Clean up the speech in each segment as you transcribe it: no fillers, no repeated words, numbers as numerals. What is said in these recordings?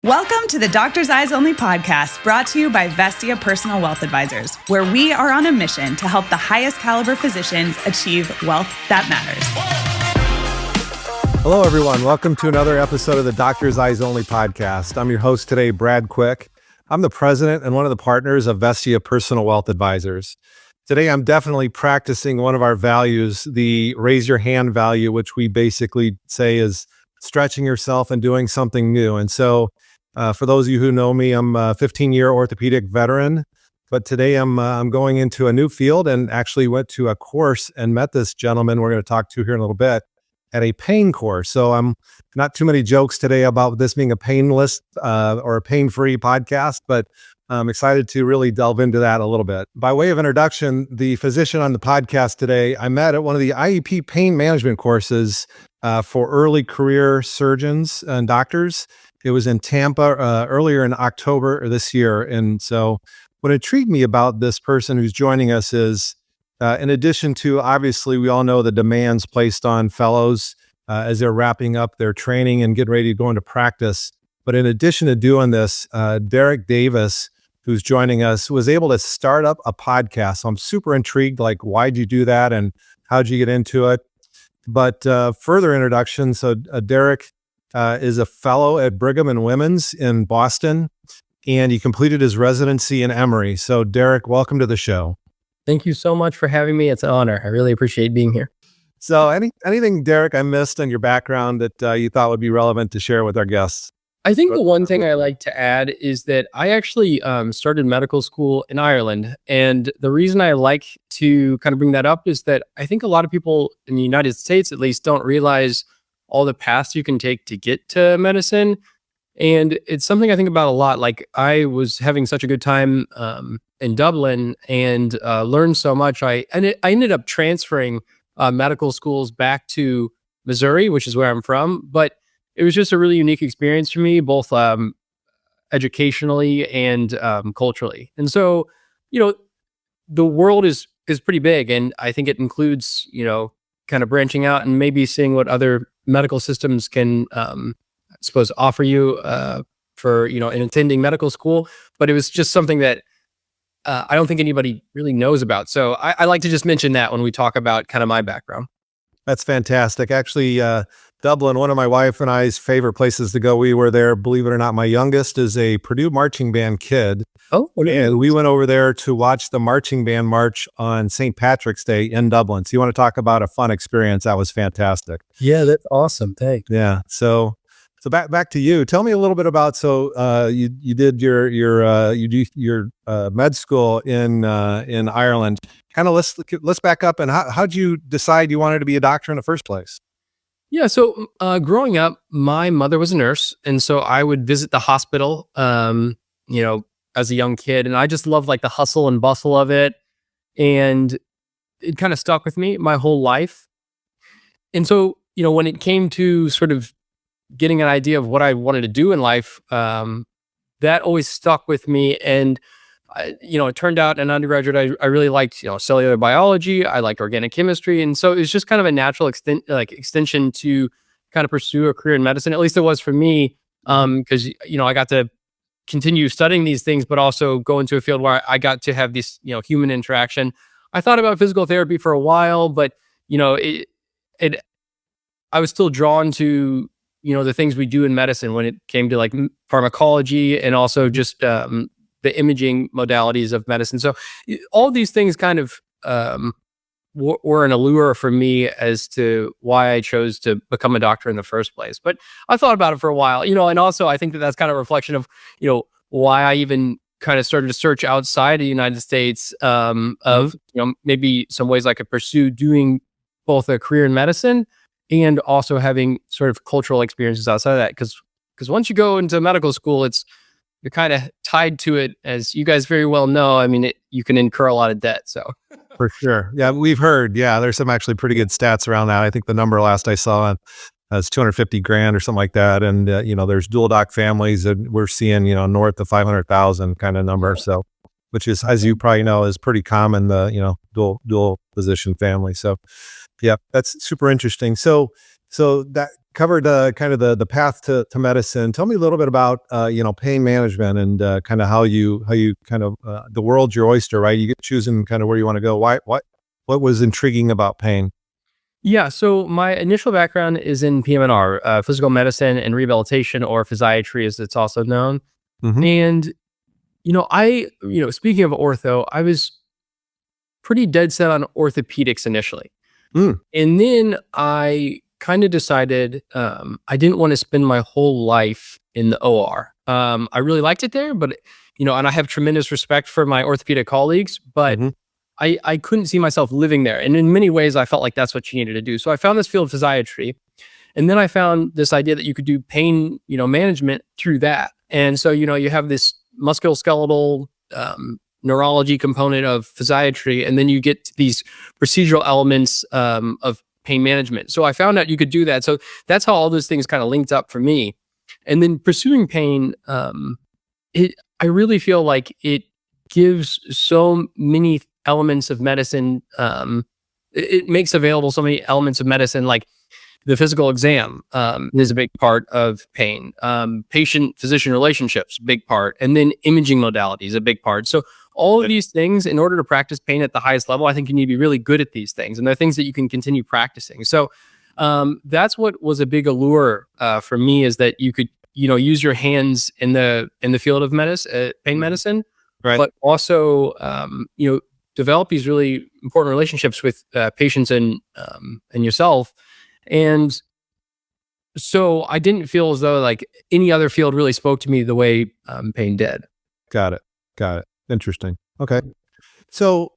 Welcome to the Doctor's Eyes Only podcast, brought to you by Vestia Personal Wealth Advisors, where we are on a mission to help the highest caliber physicians achieve wealth that matters. Hello, everyone. Welcome to another episode of the Doctor's Eyes Only podcast. I'm your host today, Brad Quick. I'm the president and one of the partners of Vestia Personal Wealth Advisors. Today, I'm definitely practicing one of our values, the raise your hand value, which we basically say is stretching yourself and doing something new. And so for those of you who know me, I'm a 15-year orthopedic veteran, but today I'm going into a new field and actually went to a course and met this gentleman we're going to talk to here in a little bit at a pain course. So I'm not too many jokes today about this being a painless or a pain-free podcast, but I'm excited to really delve into that a little bit. By way of introduction, the physician on the podcast today, I met at one of the IEP pain management courses for early career surgeons and doctors. It was in Tampa earlier in October this year. And so what intrigued me about this person who's joining us is, in addition to, obviously, we all know the demands placed on fellows as they're wrapping up their training and getting ready to go into practice. But in addition to doing this, Derick Davis, who's joining us, was able to start up a podcast. So I'm super intrigued, like, why'd you do that and how'd you get into it? But further introduction, so Derick is a fellow at Brigham and Women's in Boston, and he completed his residency in Emory. So Derick, welcome to the show. Thank you so much for having me. It's an honor. I really appreciate being here. So anything, Derick, I missed in your background that you thought would be relevant to share with our guests? I think the one thing I like to add is that I actually started medical school in Ireland. And the reason I like to kind of bring that up is that I think a lot of people in the United States, at least, don't realize all the paths you can take to get to medicine. And it's something I think about a lot. Like, I was having such a good time in Dublin and learned so much. I ended up transferring medical schools back to Missouri, which is where I'm from. But it was just a really unique experience for me, both educationally and culturally. And so, the world is pretty big, and I think it includes, kind of branching out and maybe seeing what other medical systems can, I suppose, offer you for, in attending medical school. But it was just something that I don't think anybody really knows about. So I like to just mention that when we talk about kind of my background. That's fantastic. Actually, Dublin, one of my wife and I's favorite places to go. We were there, believe it or not. My youngest is a Purdue marching band kid. Oh, and we went over there to watch the marching band march on St. Patrick's Day in Dublin. So you want to talk about a fun experience? That was fantastic. Yeah, that's awesome. Thanks. Yeah. So back to you. Tell me a little bit about, you did your med school in Ireland. Kind of let's back up, and how'd you decide you wanted to be a doctor in the first place? Yeah. So growing up, my mother was a nurse. And so I would visit the hospital, as a young kid. And I just loved like the hustle and bustle of it. And it kind of stuck with me my whole life. And so, when it came to sort of getting an idea of what I wanted to do in life, that always stuck with me. And it turned out in undergraduate, I really liked, cellular biology. I liked organic chemistry. And so it was just kind of a natural extension to kind of pursue a career in medicine. At least it was for me. Because, I got to continue studying these things, but also go into a field where I got to have this, human interaction. I thought about physical therapy for a while, but, I was still drawn to, the things we do in medicine when it came to like pharmacology and also just, the imaging modalities of medicine. So all these things kind of were an allure for me as to why I chose to become a doctor in the first place. But I thought about it for a while, and also I think that that's kind of a reflection of, why I even kind of started to search outside the United States of, maybe some ways I could pursue doing both a career in medicine and also having sort of cultural experiences outside of that. Because once you go into medical school, you're kind of tied to it, as you guys very well know. I mean, you can incur a lot of debt. So for sure. Yeah, we've heard. Yeah, there's some actually pretty good stats around that. I think the number last I saw is 250 grand or something like that. And, there's dual doc families that we're seeing, north of 500,000 kind of number. So, which is, as you probably know, is pretty common, the, dual physician family. So yeah, that's super interesting. So that covered kind of the path to medicine. Tell me a little bit about pain management and kind of how you kind of the world's your oyster, right? You get choosing kind of where you want to go. What was intriguing about pain? Yeah, so my initial background is in PM&R, physical medicine and rehabilitation, or physiatry as it's also known. Mm-hmm. And speaking of ortho, I was pretty dead set on orthopedics initially. Mm. And then I kind of decided I didn't want to spend my whole life in the OR. I really liked it there, but and I have tremendous respect for my orthopedic colleagues, but Mm-hmm. I couldn't see myself living there. And in many ways, I felt like that's what you needed to do. So I found this field of physiatry. And then I found this idea that you could do pain, management through that. And so, you have this musculoskeletal neurology component of physiatry, and then you get to these procedural elements of pain management. So I found out you could do that. So that's how all those things kind of linked up for me. And then pursuing pain, I really feel like it gives so many elements of medicine. It makes available so many elements of medicine, like the physical exam is a big part of pain. Patient-physician relationships, big part. And then imaging modalities, a big part. So all of these things, in order to practice pain at the highest level, I think you need to be really good at these things. And they're things that you can continue practicing. So that's what was a big allure for me, is that you could, use your hands in the field of medicine, pain medicine, Right. but also, develop these really important relationships with patients and yourself. And so I didn't feel as though like any other field really spoke to me the way pain did. Got it. Interesting. Okay. So,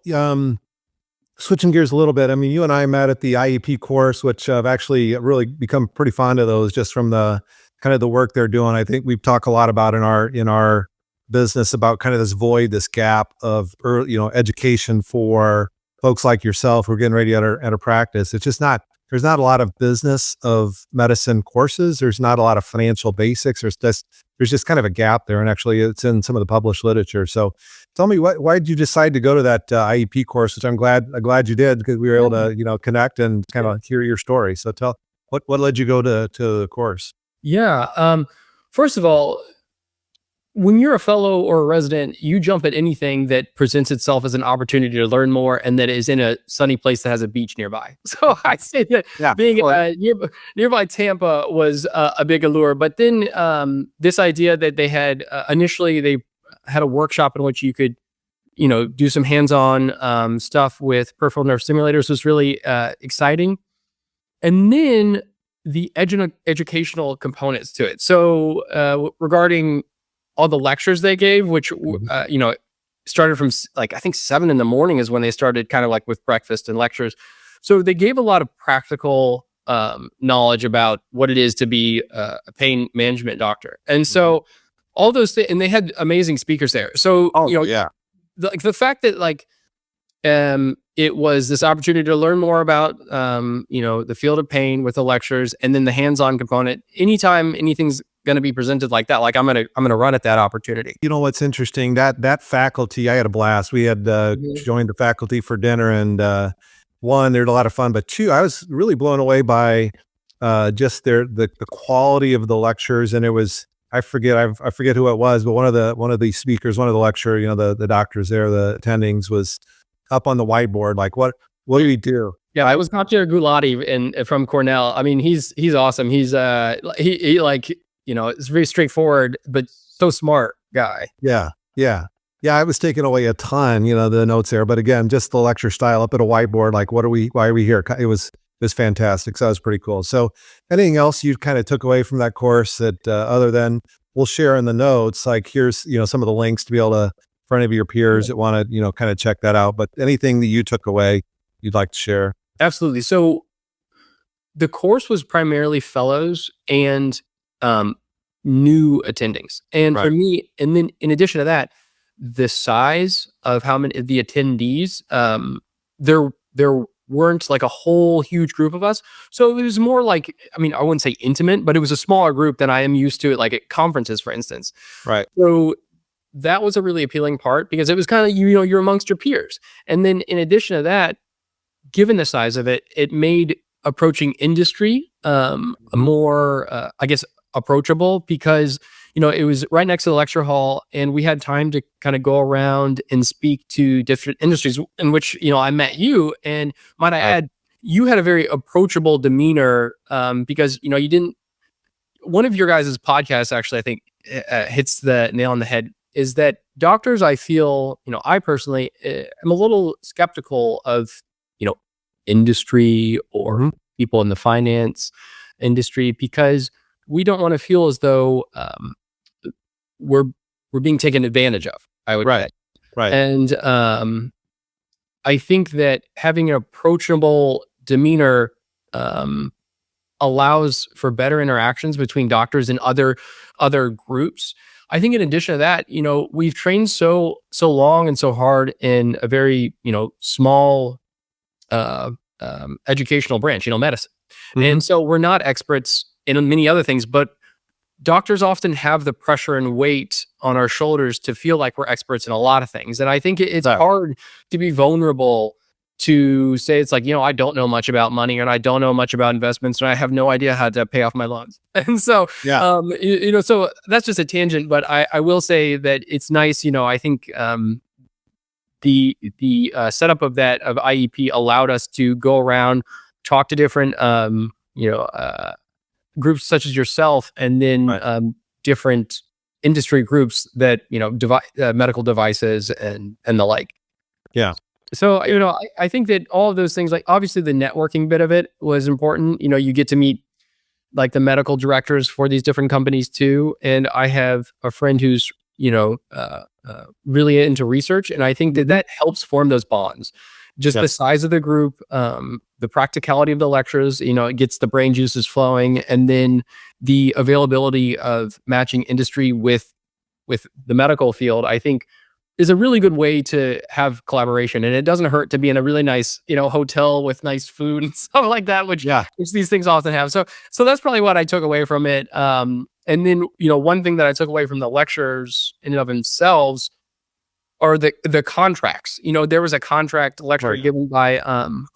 switching gears a little bit. I mean, you and I met at the IEP course, which I've actually really become pretty fond of those, just from the kind of the work they're doing. I think we've talked a lot about in our business about kind of this void, this gap of education for folks like yourself who are getting ready at a practice. It's just not. There's not a lot of business of medicine courses. There's not a lot of financial basics. There's just kind of a gap there, and actually, it's in some of the published literature. So, tell me, why did you decide to go to that IEP course? Which I'm glad you did, because we were able to connect and kind of hear your story. So, tell what led you go to the course? Yeah. First of all, when you're a fellow or a resident, you jump at anything that presents itself as an opportunity to learn more and that is in a sunny place that has a beach nearby. So I say that being nearby Tampa was a big allure. But then this idea that they had initially, they had a workshop in which you could, do some hands-on stuff with peripheral nerve stimulators was really exciting. And then the educational components to it. So regarding all the lectures they gave, which, started from I think 7 a.m. is when they started, kind of like with breakfast and lectures. So they gave a lot of practical knowledge about what it is to be a pain management doctor. And so all those things, and they had amazing speakers there. So, the fact that it was this opportunity to learn more about, the field of pain with the lectures, and then the hands-on component. Anytime anything's going to be presented like that, like I'm going to run at that opportunity. You know what's interesting? That faculty, I had a blast. We had joined the faculty for dinner, and one, they're a lot of fun, but two, I was really blown away by just the quality of the lectures. And it was, I forget who it was, but one of the speakers, one of the lecturer, the doctors there, the attendings, was up on the whiteboard, like, what do we do? Yeah, it was Dr. Gulati from Cornell. I mean, he's awesome. He's it's very straightforward, but so smart guy. Yeah. I was taking away a ton, the notes there, but again, just the lecture style up at a whiteboard, like, why are we here? It was fantastic. So that was pretty cool. So anything else you kind of took away from that course that other than, we'll share in the notes, like, here's, some of the links to be able to, for any of your peers that want to, kind of check that out, but anything that you took away you'd like to share? Absolutely. So the course was primarily fellows and new attendings. And for me, and then in addition to that, the size of how many the attendees, there weren't like a whole huge group of us. So it was more like, I mean, I wouldn't say intimate, but it was a smaller group than I am used to, like at conferences, for instance. Right. So that was a really appealing part, because it was kind of, you're amongst your peers. And then in addition to that, given the size of it, it made approaching industry more, I guess, approachable, because it was right next to the lecture hall, and we had time to kind of go around and speak to different industries in which I met you. And might I add, you had a very approachable demeanor, because you didn't. One of your guys' podcasts, actually, I think hits the nail on the head. Is that doctors? I feel, I personally am a little skeptical of industry or people in the finance industry, because we don't want to feel as though we're being taken advantage of, I would say. Right. And I think that having an approachable demeanor allows for better interactions between doctors and other groups. I think in addition to that, we've trained so long and so hard in a very small educational branch, medicine. And so we're not experts in many other things, but doctors often have the pressure and weight on our shoulders to feel like we're experts in a lot of things. And I think it's hard to be vulnerable to say, it's like, I don't know much about money, and I don't know much about investments, and I have no idea how to pay off my loans. And so, so that's just a tangent, but I will say that it's nice, I think, the setup of IEP allowed us to go around, talk to different groups such as yourself, and then different industry groups that medical devices and the like. Yeah. So I think that all of those things, like obviously the networking bit of it was important. You get to meet like the medical directors for these different companies too. And I have a friend who's really into research, and I think that helps form those bonds. Just the size of the group, the practicality of the lectures, it gets the brain juices flowing, and then the availability of matching industry with the medical field, I think, is a really good way to have collaboration. And it doesn't hurt to be in a really nice, hotel with nice food and stuff like that, which these things often have. So that's probably what I took away from it. And then, one thing that I took away from the lectures in and of themselves are the contracts. There was a contract lecture given by, I'm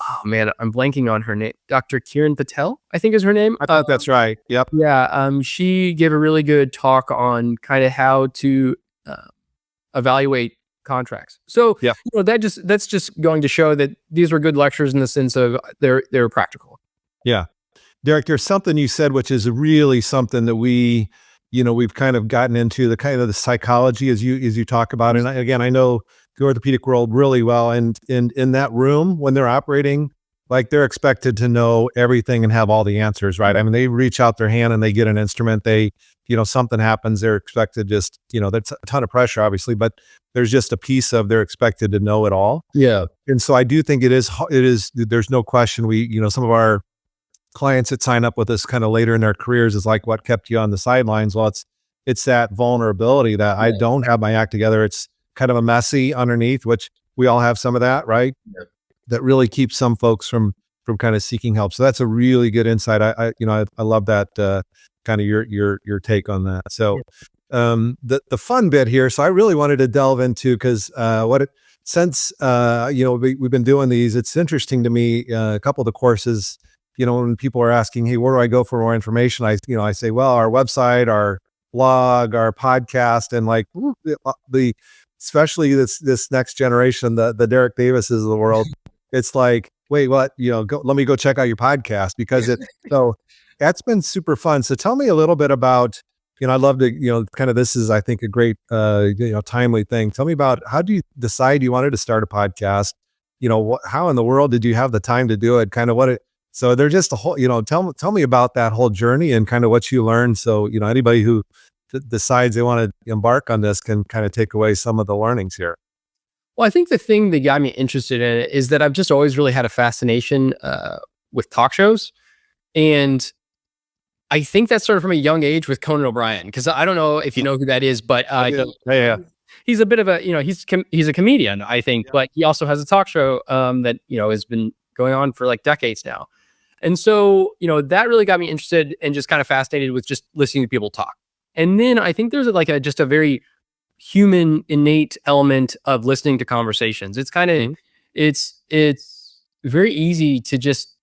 blanking on her name, Dr. Kiran Patel, I think is her name. I thought that's right. Yep. Yeah. She gave a really good talk on kind of how to evaluate contracts. So, that's just going to show that these were good lectures in the sense of they're practical. Yeah. Derick, there's something you said, which is really something that we've kind of gotten into, the kind of the psychology as you talk about. And again, I know the orthopedic world really well. And in that room, when they're operating, like they're expected to know everything and have all the answers, right? I mean, they reach out their hand and they get an instrument. They, something happens, they're expected just, that's a ton of pressure, obviously, but there's just a piece of they're expected to know it all. Yeah. And so I do think it is, there's no question. Some of our clients that sign up with us kind of later in their careers is like, what kept you on the sidelines? Well, it's that vulnerability that I don't have my act together. It's kind of a messy underneath, which we all have some of that, right? Yeah. That really keeps some folks from kind of seeking help. So that's a really good insight. I love that kind of your take on that. So the fun bit here. So I really wanted to delve into, because since we've been doing these, it's interesting to me. A couple of the courses, when people are asking, hey, where do I go for more information? I say, well, our website, our blog, our podcast, and like especially this next generation, the Derick Davises of the world. It's like, wait, what? Let me go check out your podcast, because so that's been super fun. So tell me a little bit about, I'd love to, kind of, this is, I think, a great, timely thing. Tell me about, how do you decide you wanted to start a podcast? How in the world did you have the time to do it? Kind of so they're just a whole, tell me about that whole journey and kind of what you learned. So, anybody who decides they want to embark on this can kind of take away some of the learnings here. Well, I think the thing that got me interested in it is that I've just always really had a fascination with talk shows. And I think that's sort of from a young age with Conan O'Brien, because I don't know if you know who that is, but he's a bit of a, he's a comedian, I think, but he also has a talk show that, has been going on for like decades now. And so, that really got me interested and just kind of fascinated with just listening to people talk. And then I think there's just a very human innate element of listening to conversations. It's kind of, it's very easy to just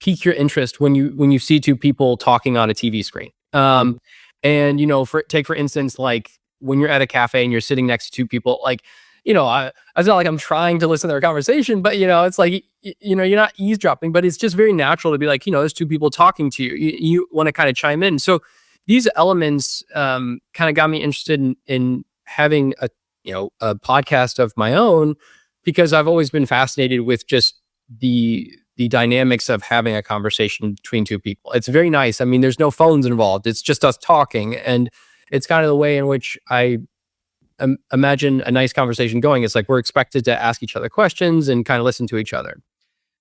pique your interest when you see two people talking on a TV screen. And take for instance, like when you're at a cafe and you're sitting next to two people, like, it's not like I'm trying to listen to their conversation, but it's like, you're not eavesdropping, but it's just very natural to be like, there's two people talking to you. You want to kind of chime in. So these elements kind of got me interested in having a podcast of my own, because I've always been fascinated with just the dynamics of having a conversation between two people. It's very nice. I mean, there's no phones involved. It's just us talking. And it's kind of the way in which I imagine a nice conversation going. It's like we're expected to ask each other questions and kind of listen to each other.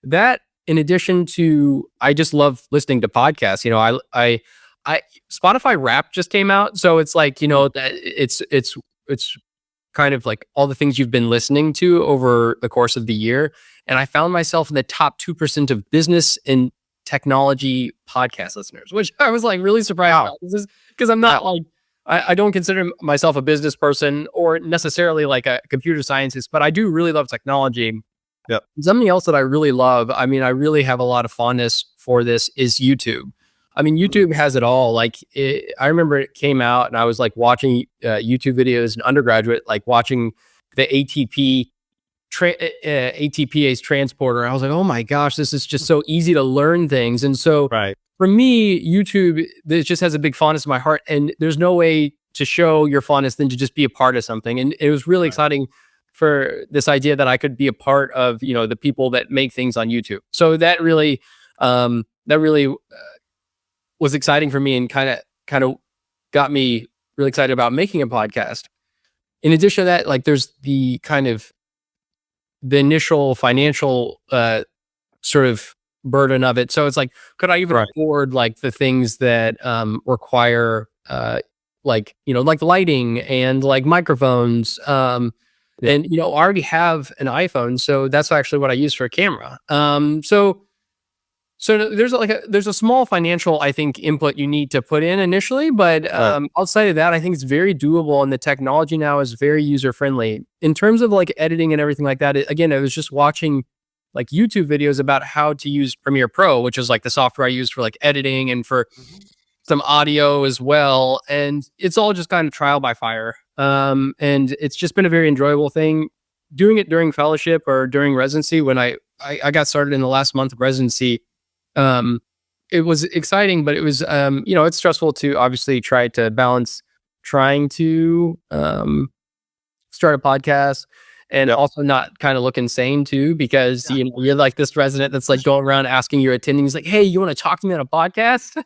That, in addition to, I just love listening to podcasts. I Spotify Wrapped just came out, so it's like that it's kind of like all the things you've been listening to over the course of the year, and I found myself in the top 2% of business and technology podcast listeners, which I was like really surprised about. This is because I'm not like I don't consider myself a business person or necessarily like a computer scientist, but I do really love technology. Yep. Something else that I really love, I mean, I really have a lot of fondness for this, is YouTube. I mean, YouTube has it all. Like, I remember it came out and I was like watching YouTube videos in undergraduate, like watching the ATPase transporter. I was like, oh my gosh, this is just so easy to learn things. And so for me, YouTube, this just has a big fondness in my heart, and there's no way to show your fondness than to just be a part of something. And it was really exciting for this idea that I could be a part of, the people that make things on YouTube. So that really was exciting for me, and kind of got me really excited about making a podcast. In addition to that, like there's the kind of the initial financial sort of burden of it. So it's like, could I even afford like the things that require like lighting and like microphones? And I already have an iPhone, so that's actually what I use for a camera. So there's a small financial, I think, input you need to put in initially, but outside of that, I think it's very doable, and the technology now is very user friendly in terms of like editing and everything like that. I was just watching like YouTube videos about how to use Premiere Pro, which is like the software I use for like editing and for some audio as well, and it's all just kind of trial by fire. And it's just been a very enjoyable thing doing it during fellowship or during residency. When I got started in the last month of residency, it was exciting, but it was, it's stressful to obviously try to balance trying to start a podcast and also not kind of look insane too, because you're like this resident that's like going around asking your attendings like, hey, you want to talk to me on a podcast?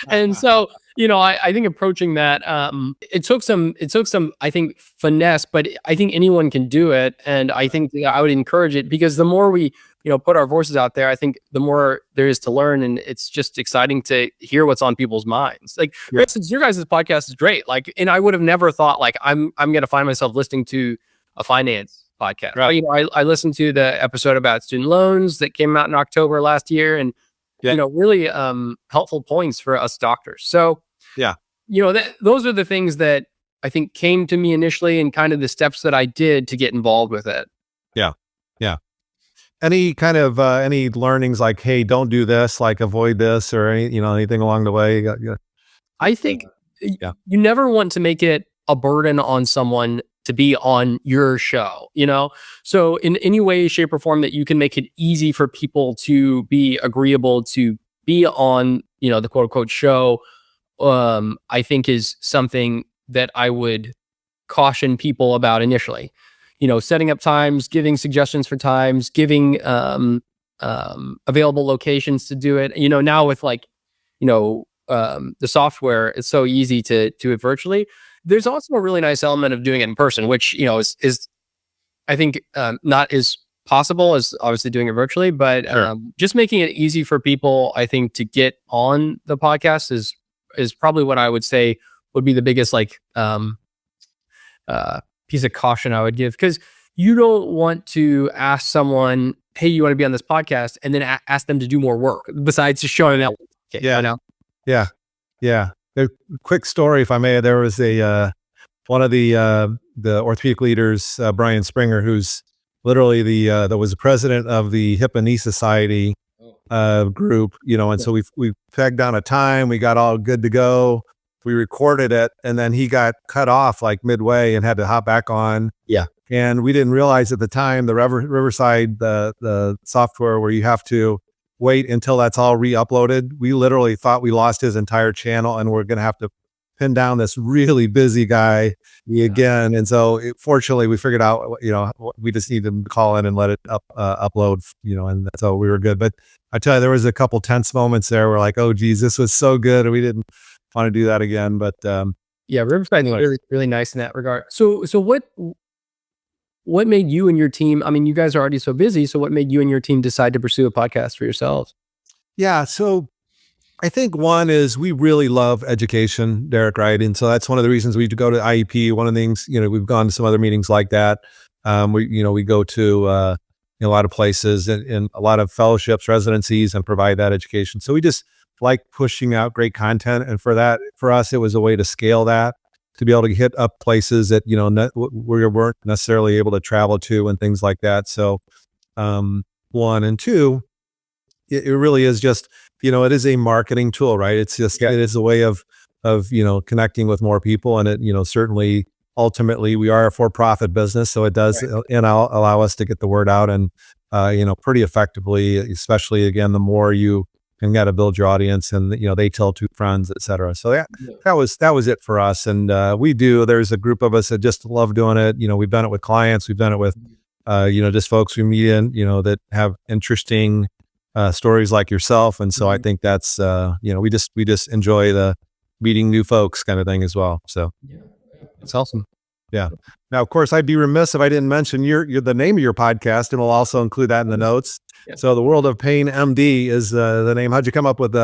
And so I think approaching that, it took some I think finesse, but I think anyone can do it, and I think I would encourage it, because the more we put our voices out there, I think the more there is to learn, and it's just exciting to hear what's on people's minds. Like, for instance, your guys' podcast is great. Like, and I would have never thought like I'm going to find myself listening to a finance podcast. Right. I listened to the episode about student loans that came out in October last year, and really helpful points for us doctors. So those are the things that I think came to me initially, and kind of the steps that I did to get involved with it. Yeah. Any kind of any learnings like, hey, don't do this, like avoid this, or anything along the way? I think you never want to make it a burden on someone to be on your show, So in any way, shape, or form that you can make it easy for people to be agreeable to be on, the quote unquote show, I think is something that I would caution people about initially. Setting up times, giving suggestions for times, giving available locations to do it. Now with like, the software, it's so easy to do it virtually. There's also a really nice element of doing it in person, which, is I think not as possible as obviously doing it virtually, but just making it easy for people, I think, to get on the podcast is probably what I would say would be the biggest like piece of caution I would give, because you don't want to ask someone, hey, you want to be on this podcast, and then ask them to do more work besides just showing up. Yeah. A quick story, if I may. There was one of the orthopedic leaders, Brian Springer, who's literally that was the president of the Hip and Knee Society group, and so we pegged down a time, we got all good to go. We recorded it, and then he got cut off like midway and had to hop back on. Yeah. And we didn't realize at the time the Riverside, the software where you have to wait until that's all re-uploaded. We literally thought we lost his entire channel, and we're going to have to pin down this really busy guy again. And so fortunately we figured out, we just need to call in and let it upload, and so we were good. But I tell you, there was a couple tense moments there where like, oh geez, this was so good. And we didn't want to do that again. But yeah, Riverside is really, really nice in that regard. So what made you and your team, I mean, you guys are already so busy. So what made you and your team decide to pursue a podcast for yourselves? Yeah. So I think one is we really love education, Derick, right? And so that's one of the reasons we go to IEP. One of the things, we've gone to some other meetings like that. We go to a lot of places and a lot of fellowships, residencies, and provide that education. So we just like pushing out great content. And for us, it was a way to scale that, to be able to hit up places that, we weren't necessarily able to travel to and things like that. So one and two, it really is just, it is a marketing tool, right? It's just, it is a way of connecting with more people. And it, certainly, ultimately, we are a for-profit business. So it does, allow us to get the word out and, pretty effectively, especially again, the more you can get to build your audience and, they tell two friends, et cetera. So that was it for us. And there's a group of us that just love doing it. We've done it with clients. We've done it with, just folks we meet in, that have interesting stories like yourself. And so I think that's, we just enjoy the meeting new folks kind of thing as well. So it's awesome. Yeah. Now, of course, I'd be remiss if I didn't mention you're the name of your podcast, and we'll also include that in the notes. Yeah. So the World of Pain MD is the name. How'd you come up with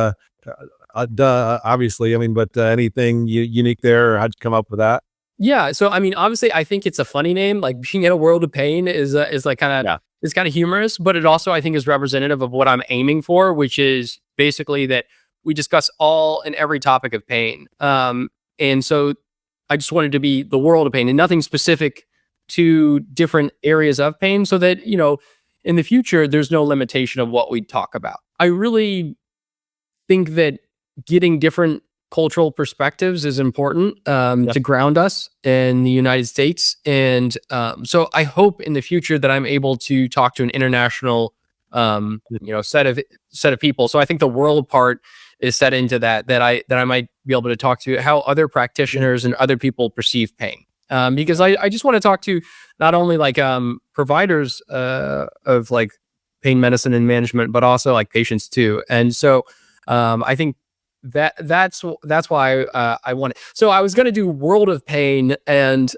obviously, but anything unique there, or how'd you come up with that? Yeah. So, obviously I think it's a funny name, like being in a world of pain is like it's kind of humorous, but it also, I think, is representative of what I'm aiming for, which is basically that we discuss all and every topic of pain. And so I just wanted to be the world of pain and nothing specific to different areas of pain, so that, in the future, there's no limitation of what we talk about. I really think that getting different cultural perspectives is important to ground us in the United States. And so I hope in the future that I'm able to talk to an international set of people. So I think the world part is set into that I might be able to talk to how other practitioners and other people perceive pain. Because I just want to talk to not only like providers of like pain medicine and management, but also like patients too. And so I think that's why I want it. So I was going to do World of Pain and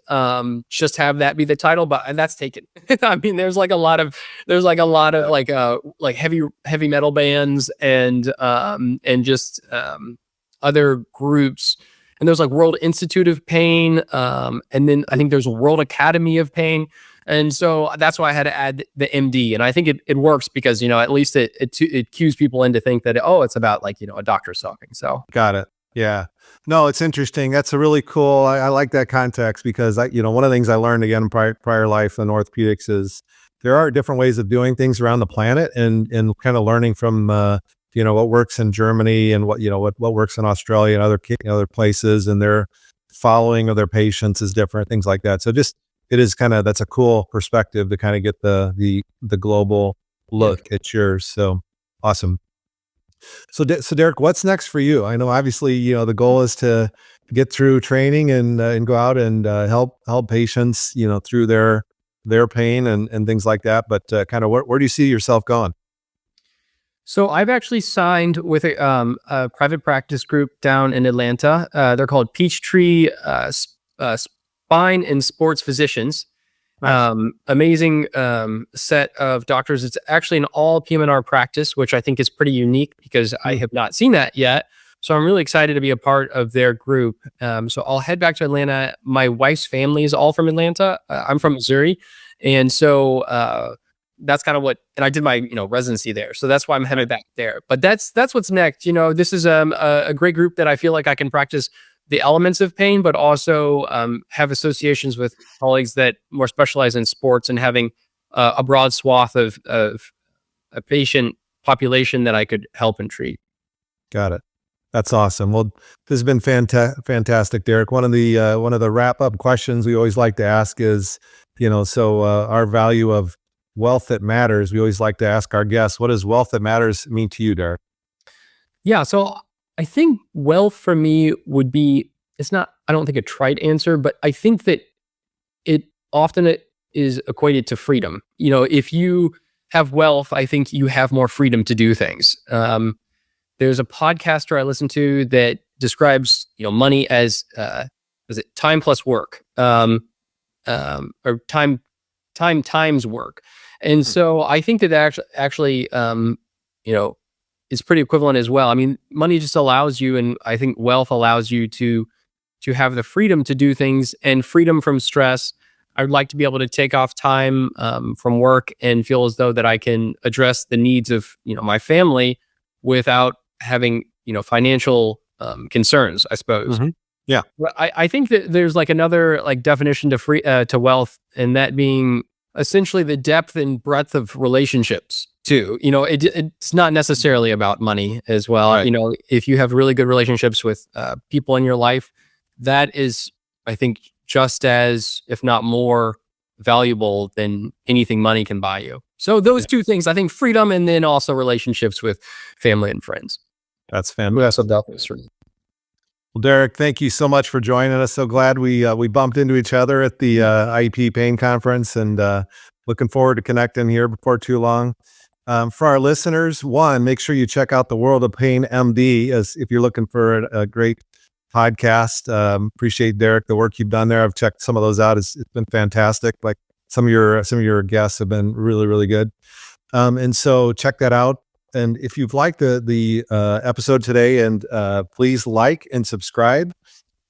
just have that be the title, but that's taken. There's like a lot of like heavy metal bands and just other groups. And there's like World Institute of Pain, and then I think there's a World Academy of Pain. And so that's why I had to add the MD. And I think it works because, at least it cues people in to think that, it's about like, a doctor's talking. So. Got it. Yeah. No, it's interesting. That's a really cool, I like that context because one of the things I learned again in prior life in orthopedics is there are different ways of doing things around the planet and kind of learning from, what works in Germany and what works in Australia and other places, and their following of their patients is different, things like that. So it is that's a cool perspective to kind of get the global look at yours. So awesome. So Derick, what's next for you? I know obviously, the goal is to get through training and go out and help patients, through their pain and things like that. But kind of where do you see yourself going? So I've actually signed with a private practice group down in Atlanta. They're called Peachtree Spine and Sports Physicians. Nice. Amazing set of doctors. It's actually an all PM&R practice, which I think is pretty unique because I have not seen that yet. So I'm really excited to be a part of their group. So I'll head back to Atlanta. My wife's family is all from Atlanta. I'm from Missouri. And so that's kind of and I did my, residency there. So that's why I'm headed back there. But that's what's next. This is a great group that I feel like I can practice the elements of pain, but also have associations with colleagues that more specialize in sports and having a broad swath of a patient population that I could help and treat. Got it. That's awesome. Well, this has been fantastic, Derick. One of the wrap up questions we always like to ask is, our value of wealth that matters. We always like to ask our guests, what does wealth that matters mean to you, Derick? Yeah. So I think wealth for me would be, it's not, I don't think a trite answer, but I think that it often is equated to freedom. If you have wealth, I think you have more freedom to do things. There's a podcaster I listen to that describes, money as, is it time plus work, or time times work. And so I think that actually, is pretty equivalent as well. I mean, money just allows you, and I think wealth allows you to have the freedom to do things and freedom from stress. I would like to be able to take off time from work and feel as though that I can address the needs of, my family without having, financial concerns, I suppose. Mm-hmm. Yeah. But I think that there's like another definition to wealth, and that being essentially the depth and breadth of relationships too. It's not necessarily about money as well. Right. If you have really good relationships with people in your life, that is, I think, just as, if not more valuable than anything money can buy you. So those two things, I think, freedom and then also relationships with family and friends. That's fantastic. Well, Derick, thank you so much for joining us. So glad we bumped into each other at the IEP Pain Conference, and looking forward to connecting here before too long. For our listeners, make sure you check out the World of Pain MD as if you're looking for a great podcast. Appreciate, Derick, the work you've done there. I've checked some of those out. It's been fantastic. Like some of your guests have been really, really good. And so check that out. And if you've liked the episode today, and please like and subscribe.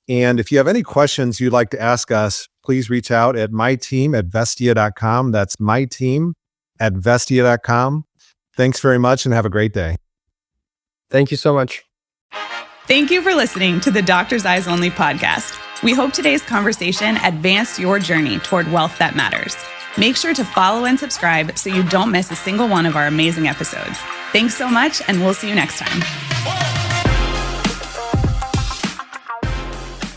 And if you have any questions you'd like to ask us, please reach out at myteam@vestia.com. That's myteam@vestia.com. Thanks very much and have a great day. Thank you so much. Thank you for listening to the Doctor's Eyes Only podcast. We hope today's conversation advanced your journey toward wealth that matters. Make sure to follow and subscribe so you don't miss a single one of our amazing episodes. Thanks so much, and we'll see you next time.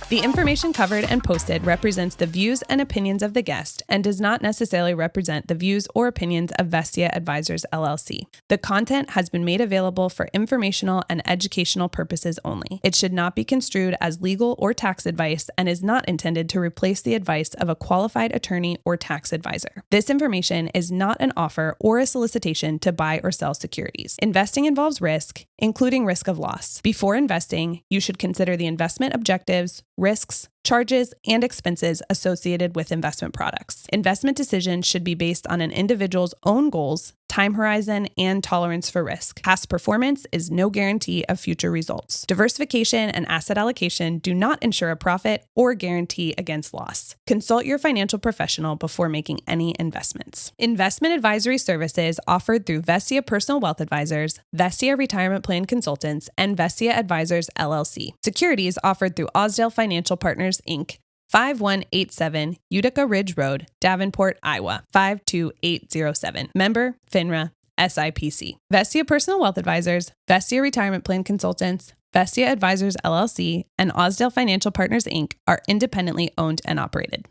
The information covered and posted represents the views and opinions of the guest and does not necessarily represent the views or opinions of Vestia Advisors, LLC. The content has been made available for informational and educational purposes only. It should not be construed as legal or tax advice and is not intended to replace the advice of a qualified attorney or tax advisor. This information is not an offer or a solicitation to buy or sell securities. Investing involves risk, including risk of loss. Before investing, you should consider the investment objectives, risks, charges, and expenses associated with investment products. Investment decisions should be based on an individual's own goals, time horizon, and tolerance for risk. Past performance is no guarantee of future results. Diversification and asset allocation do not ensure a profit or guarantee against loss. Consult your financial professional before making any investments. Investment advisory services offered through Vestia Personal Wealth Advisors, Vestia Retirement Plan Consultants, and Vestia Advisors, LLC. Securities offered through Osdale Financial Partners, Inc., 5187 Utica Ridge Road, Davenport, Iowa, 52807. Member, FINRA, SIPC. Vestia Personal Wealth Advisors, Vestia Retirement Plan Consultants, Vestia Advisors, LLC, and Osdale Financial Partners, Inc. are independently owned and operated.